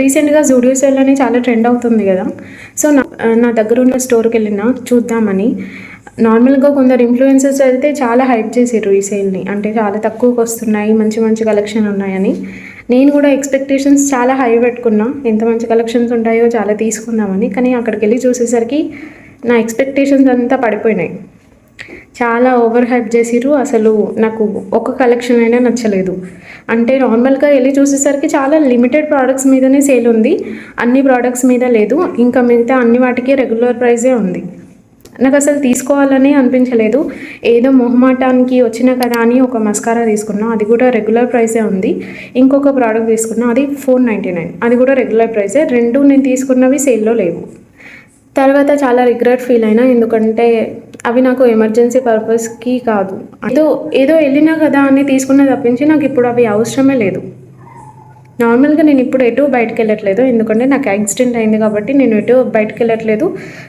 రీసెంట్గా జూడియో సేల్ అని చాలా ట్రెండ్ అవుతుంది కదా. సో నా దగ్గర ఉన్న స్టోర్కి వెళ్ళిన చూద్దామని. నార్మల్గా కొందరు ఇన్ఫ్లుయెన్సర్స్ అయితే చాలా హైప్ చేసారు ఈ సేల్ని, అంటే చాలా తక్కువకి వస్తున్నాయి, మంచి మంచి కలెక్షన్ ఉన్నాయని. నేను కూడా ఎక్స్పెక్టేషన్స్ చాలా హై పెట్టుకున్నా, ఎంత మంచి కలెక్షన్స్ ఉంటాయో చాలా తీసుకుందామని. కానీ అక్కడికి వెళ్ళి చూసేసరికి నా ఎక్స్పెక్టేషన్స్ అంతా పడిపోయినాయి. చాలా ఓవర్ హైప్ చేసిరు. అసలు నాకు ఒక కలెక్షన్ అయినా నచ్చలేదు. అంటే నార్మల్గా వెళ్ళి చూసేసరికి చాలా లిమిటెడ్ ప్రోడక్ట్స్ మీదనే సేల్ ఉంది, అన్ని ప్రోడక్ట్స్ మీద లేదు. ఇంకా మిగతా అన్ని వాటికి రెగ్యులర్ ప్రైజే ఉంది. నాకు అసలు తీసుకోవాలని అనిపించలేదు. ఏదో మొహమాటానికి వచ్చిన కదా అని ఒక మస్కారా తీసుకున్నా, అది కూడా రెగ్యులర్ ప్రైసే ఉంది. ఇంకొక ప్రోడక్ట్ తీసుకున్నా, అది 499, అది కూడా రెగ్యులర్ ప్రైసే. రెండు నేను తీసుకున్నవి సేల్లో లేవు. తర్వాత చాలా రిగ్రెట్ ఫీల్ అయినా, ఎందుకంటే అవి నాకు ఎమర్జెన్సీ పర్పస్కి కాదు. ఏదో వెళ్ళినా కదా అని తీసుకున్న తప్పించి నాకు ఇప్పుడు అవి అవసరమే లేదు. నార్మల్గా నేను ఇప్పుడు ఎటు బయటకు వెళ్ళట్లేదు, ఎందుకంటే నాకు యాక్సిడెంట్ అయింది కాబట్టి నేను ఎటు బయటకు వెళ్ళట్లేదు.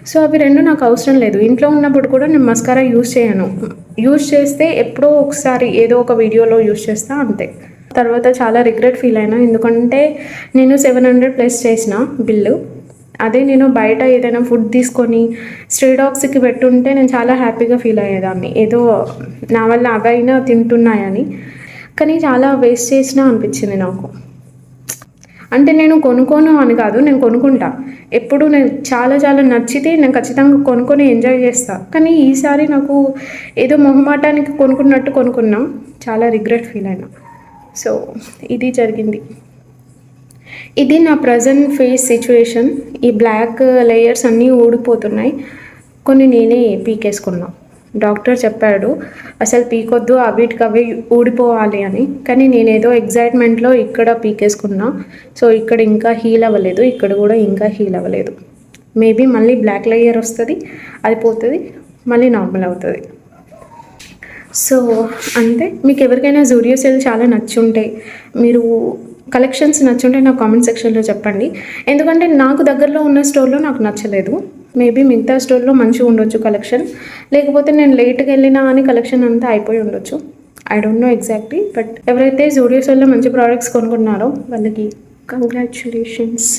సో అవి రెండు నాకు అవసరం లేదు. ఇంట్లో ఉన్నప్పుడు కూడా నేను మస్కారా యూజ్ చేయను. యూజ్ చేస్తే ఎప్పుడో ఒకసారి ఏదో ఒక వీడియోలో యూజ్ చేస్తా, అంతే. తర్వాత చాలా రిగ్రెట్ ఫీల్ అయినా, ఎందుకంటే నేను 700+ చేసిన బిల్లు. అదే నేను బయట ఏదైనా ఫుడ్ తీసుకొని స్ట్రే డాగ్స్కి పెట్టుంటే నేను చాలా హ్యాపీగా ఫీల్ అయ్యేదాన్ని, ఏదో నా వల్ల అవైనా తింటున్నాయని. కానీ చాలా వేస్ట్ చేసినా అనిపించింది నాకు. అంటే నేను కొనుక్కోను అని కాదు, నేను కొనుక్కుంటా. ఎప్పుడు నేను చాలా చాలా నచ్చితే నేను ఖచ్చితంగా కొనుక్కొని ఎంజాయ్ చేస్తాను. కానీ ఈసారి నాకు ఏదో మొహమాటానికి కొనుక్కున్నా, చాలా రిగ్రెట్ ఫీల్ అయినా. సో ఇది జరిగింది. ఇది నా ప్రజెంట్ ఫేస్ సిచ్యువేషన్. ఈ బ్లాక్ లేయర్స్ అన్నీ ఊడిపోతున్నాయి, కొన్ని నేనే పీకేసుకున్నా. డాక్టర్ చెప్పాడు అసలు పీకొద్దు, వీటికి అవి ఊడిపోవాలి అని. కానీ నేనేదో ఎగ్జైట్మెంట్లో ఇక్కడ పీకేసుకున్నా. సో ఇక్కడ ఇంకా హీల్ అవ్వలేదు, ఇక్కడ కూడా ఇంకా హీల్ అవ్వలేదు. మేబీ మళ్ళీ బ్లాక్ లేయర్ వస్తుంది, అది పోతుంది, మళ్ళీ నార్మల్ అవుతుంది. సో అంతే. మీకు ఎవరికైనా జూడియో సేల్ చాలా నచ్చుంటే, మీరు కలెక్షన్స్ నచ్చుంటే నాకు కామెంట్ సెక్షన్లో చెప్పండి. ఎందుకంటే నాకు దగ్గరలో ఉన్న స్టోర్లో నాకు నచ్చలేదు. మేబీ మిగతా స్టోర్లో మంచిగా ఉండొచ్చు కలెక్షన్, లేకపోతే నేను లేట్గా వెళ్ళినా అని కలెక్షన్ అంతా అయిపోయి ఉండొచ్చు. I don't know exactly. But ఎవరైతే జూడియో సేల్లో మంచి ప్రోడక్ట్స్ కొనుక్కున్నారో వాళ్ళకి కంగ్రాచ్యులేషన్స్.